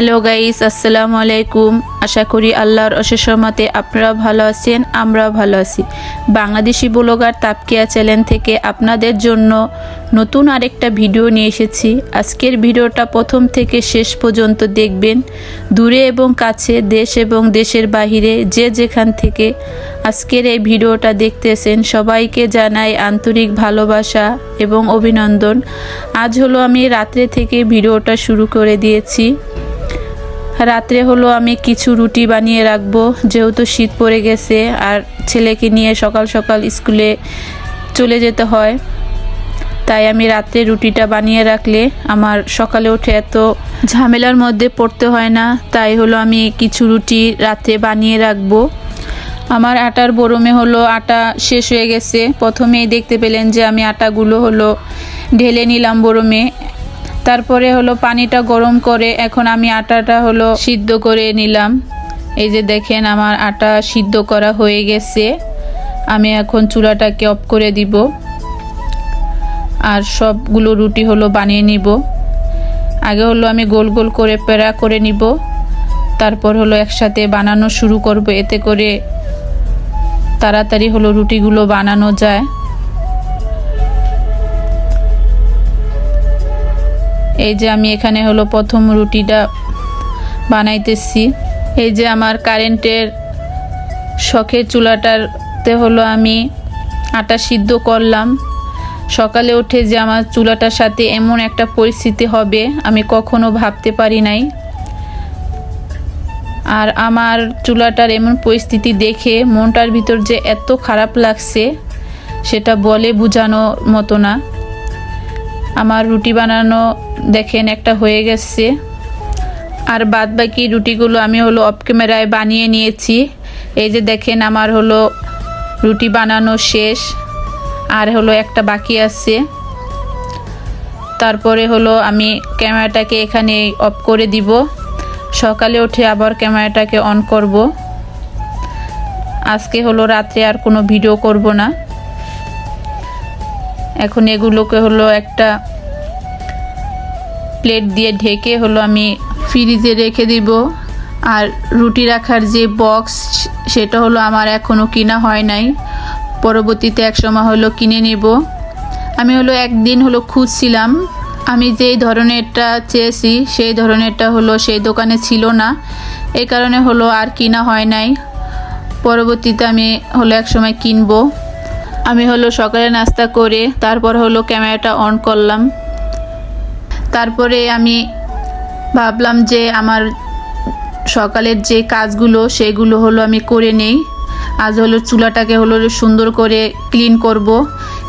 Hello guys, আসসালামু আলাইকুম। আশা করি আল্লাহর অশেষ রহমতে আপনারা ভালো আছেন, আমরাও ভালো আছি। বাংলাদেশি ব্লগার তাপকিয়া চ্যানেল থেকে আপনাদের জন্য নতুন আরেকটা ভিডিও নিয়ে এসেছি। আজকের ভিডিওটা প্রথম থেকে শেষ পর্যন্ত দেখবেন। দূরে এবং কাছে, দেশ এবং দেশের বাহিরে যে যেখান থেকে আজকের এই ভিডিওটা দেখতেছেন সবাইকে জানাই আন্তরিক ভালোবাসা এবং অভিনন্দন। আজ হলো আমি রাত্রে থেকে ভিডিওটা শুরু করে দিয়েছি। রাত্রে হলো আমি কিছু রুটি বানিয়ে রাখবো, যেহেতু শীত পড়ে গেছে আর ছেলেকে নিয়ে সকাল সকাল স্কুলে চলে যেতে হয়, তাই আমি রাত্রে রুটিটা বানিয়ে রাখলে আমার সকালে উঠে এত ঝামেলার মধ্যে পড়তে হয় না। তাই হলো আমি কিছু রুটি রাত্রে বানিয়ে রাখবো। আমার আটার বরমে হলো আটা শেষ হয়ে গেছে। প্রথমেই দেখতে পেলেন যে আমি আটাগুলো হলো ঢেলে নিলাম বরমে। তারপরে হলো পানিটা গরম করে এখন আমি আটাটা হলো সিদ্ধ করে নিলাম। এই যে দেখেন আমার আটা সিদ্ধ করা হয়ে গেছে। আমি এখন চুলাটাকে অফ করে দিব আর সবগুলো রুটি হলো বানিয়ে নিব। আগে হলো আমি গোল গোল করে পেড়া করে নিব, তারপর হলো একসাথে বানানো শুরু করব, এতে করে তাড়াতাড়ি হলো রুটিগুলো বানানো যায়। এই যে আমি এখানে হলো প্রথম রুটিটা বানাইতেছি। এই যে আমার কারেন্টের শখের চুলাটাতে হলো আমি আটা সিদ্ধ করলাম। সকালে উঠে যে আমার চুলাটার সাথে এমন একটা পরিস্থিতি হবে আমি কখনো ভাবতে পারি নাই। আর আমার চুলাটার এমন পরিস্থিতি দেখে মনটার ভিতর যে এত খারাপ লাগছে সেটা বলে বোঝানোর মতো না। আমার রুটি বানানো দেখেন একটা হয়ে গেছে, আর বাদ বাকি রুটিগুলো আমি হলো অফ ক্যামেরায় বানিয়ে নিয়েছি। এই যে দেখেন আমার হলো রুটি বানানো শেষ, আর হলো একটা বাকি আছে। তারপরে হলো আমি ক্যামেরাটাকে এখানে অফ করে দিব। সকালে উঠে আবার ক্যামেরাটাকে অন করব। আজকে হলো রাত্রে আর কোনো ভিডিও করব না। এখন এগুলোকে হলো একটা প্লেট দিয়ে ঢেকে হলো আমি ফ্রিজে রেখে দিব। আর রুটি রাখার যে বক্স সেটা হলো আমার এখনও কিনা হয় নাই, পরবর্তীতে এক সময় হলো কিনে নেব। আমি হলো একদিন হলো খুঁজছিলাম, আমি যেই ধরনেরটা চেয়েছি সেই ধরনেরটা হলো সেই দোকানে ছিল না, এই কারণে হলো আর কিনা হয় নাই। পরবর্তীতে আমি হলো এক সময় কিনবো। আমি হলো সকালে নাস্তা করে তারপর হলো ক্যামেরাটা অন করলাম। তারপরে আমি ভাবলাম যে আমার সকালের যে কাজগুলো সেগুলো হলো আমি করে নেই। আজ হলো চুলাটাকে হলো সুন্দর করে ক্লিন করব।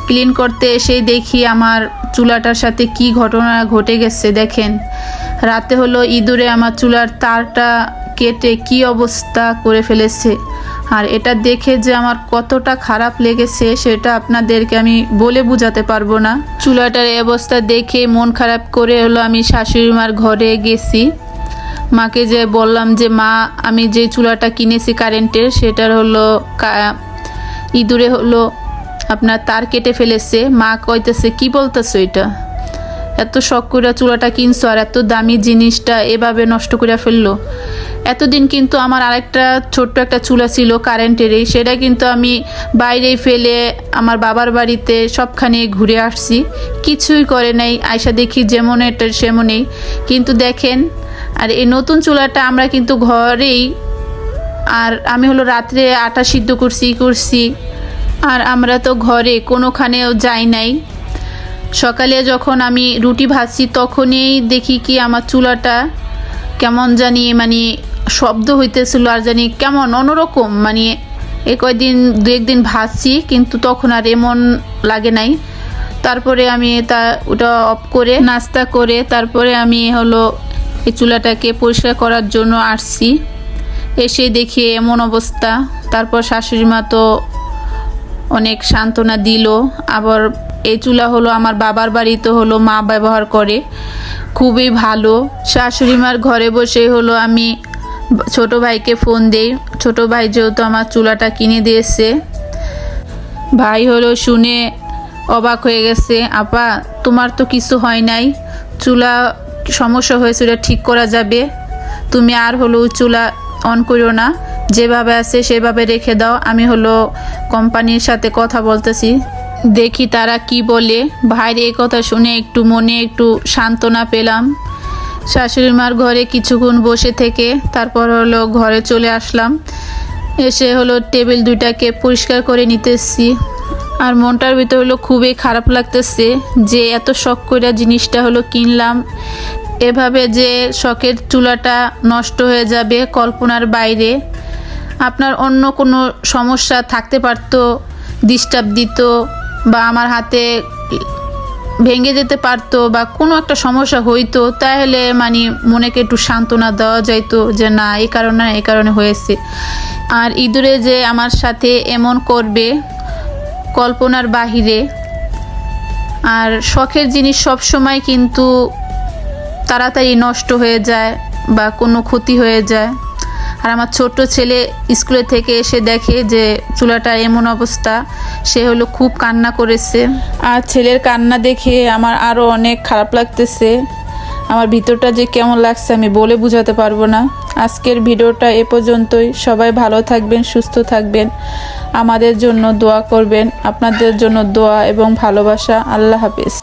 ক্লিন করতে এসেই দেখি আমার চুলাটার সাথে কি ঘটনা ঘটে গেছে। দেখেন রাতে হলো ইঁদুরে আমার চুলার তারটা কেটে কি অবস্থা করে ফেলেছে। আর এটা দেখে যে আমার কতটা খারাপ লেগেছে সেটা আপনাদেরকে আমি বলে বোঝাতে পারবো না। চুলাটার এই অবস্থা দেখে মন খারাপ করে হলো আমি শাশুড়ি মার ঘরে গেছি। মাকে যে বললাম যে মা, আমি যে চুলাটা কিনেছি কারেন্টের সেটার হলো ইঁদুরে হলো আপনার তার কেটে ফেলেছে। মা কইতেছে কি বলতেছো, এটা এত শখ করে চুলাটা কিনছো আর এত দামি জিনিসটা এভাবে নষ্ট করে ফেললো। এতদিন কিন্তু আমার আরেকটা ছোট্ট একটা চুলা ছিল কারেন্টেরই, সেটা কিন্তু আমি বাইরেই ফেলে আমার বাবার বাড়িতে সবখানে ঘুরে আসছি, কিছুই করে নাই। আয়সা দেখি যেমন এটা সেমনই। কিন্তু দেখেন আর এই নতুন চুলাটা আমরা কিন্তু ঘরেই, আর আমি হলো রাত্রে আটা সিদ্ধ করছি আর আমরা তো ঘরে কোনোখানেও যাই নাই। সকালে যখন আমি রুটি ভাজছি তখনই দেখি কি আমার চুলাটা কেমন জানি মানে শব্দ হইতেছিল, আর জানি কেমন অন্যরকম। মানে কয়েকদিন দু একদিন ভাজছি কিন্তু তখন আর এমন লাগে নাই। তারপরে আমি ওটা অফ করে নাস্তা করে তারপরে আমি হলো এই চুলাটাকে পরিষ্কার করার জন্য আসছি। এসে দেখি এমন অবস্থা। তারপর শাশুড়ি মা তো অনেক সান্ত্বনা দিল। আবার এই চুলা হলো আমার বাবার বাড়িতে হলো মা ব্যবহার করে, খুবই ভালো। শাশুড়ি মার ঘরে বসে হলো আমি ছোট ভাইকে ফোন দেই। ছোট ভাই যেহেতু আমার চুলাটা কিনে দিয়েছে, ভাই হলো শুনে অবাক হয়ে গেছে। আপা, তোমার তো কিছু হয় নাই, চুলা সমস্যা হয়েছে, ওটা ঠিক করা যাবে। তুমি আর হলো চুলা অন করো না, যেভাবে আছে সেভাবে রেখে দাও। আমি হলো কোম্পানির সাথে কথা বলতেছি, দেখি তারা কি বলে। ভাইয়ের এই কথা শুনে একটু মনে একটু সান্ত্বনা পেলাম। শাশুড়ি মার ঘরে কিছুক্ষণ বসে থেকে তারপর হলো ঘরে চলে আসলাম। এসে হলো টেবিল দুইটাকে পরিষ্কার করে নিতেছি। আর মনটার ভিতর হলো খুবই খারাপ লাগতেছে যে এত শখ করে জিনিসটা হলো কিনলাম, এভাবে যে শখের চুলাটা নষ্ট হয়ে যাবে কল্পনার বাইরে। আপনার অন্য কোনো সমস্যা থাকতে পারতো, ডিস্টার্ব দিত বা আমার হাতে ভেঙে যেতে পারতো বা কোনো একটা সমস্যা হইতো, তাহলে মানে মনেকে একটু সান্ত্বনা দেওয়া যাইতো যে না এই কারণে হয়েছে। আর ইঁদুরে যে আমার সাথে এমন করবে কল্পনার বাহিরে। আর শখের জিনিস সব সময় কিন্তু তাড়াতাড়ি নষ্ট হয়ে যায় বা কোনো ক্ষতি হয়ে যায়। আর আমার ছোট ছেলে স্কুলে থেকে এসে দেখে যে চুলাটা এমন অবস্থা, সে হলো খুব কান্না করেছে। আর ছেলের কান্না দেখে আমার আরও অনেক খারাপ লাগতেছে। আমার ভিতরটা যে কেমন লাগছে আমি বলে বোঝাতে পারবো না। আজকের ভিডিওটা এ পর্যন্তই। সবাই ভালো থাকবেন, সুস্থ থাকবেন, আমাদের জন্য দোয়া করবেন। আপনাদের জন্য দোয়া এবং ভালোবাসা। আল্লাহ হাফেজ।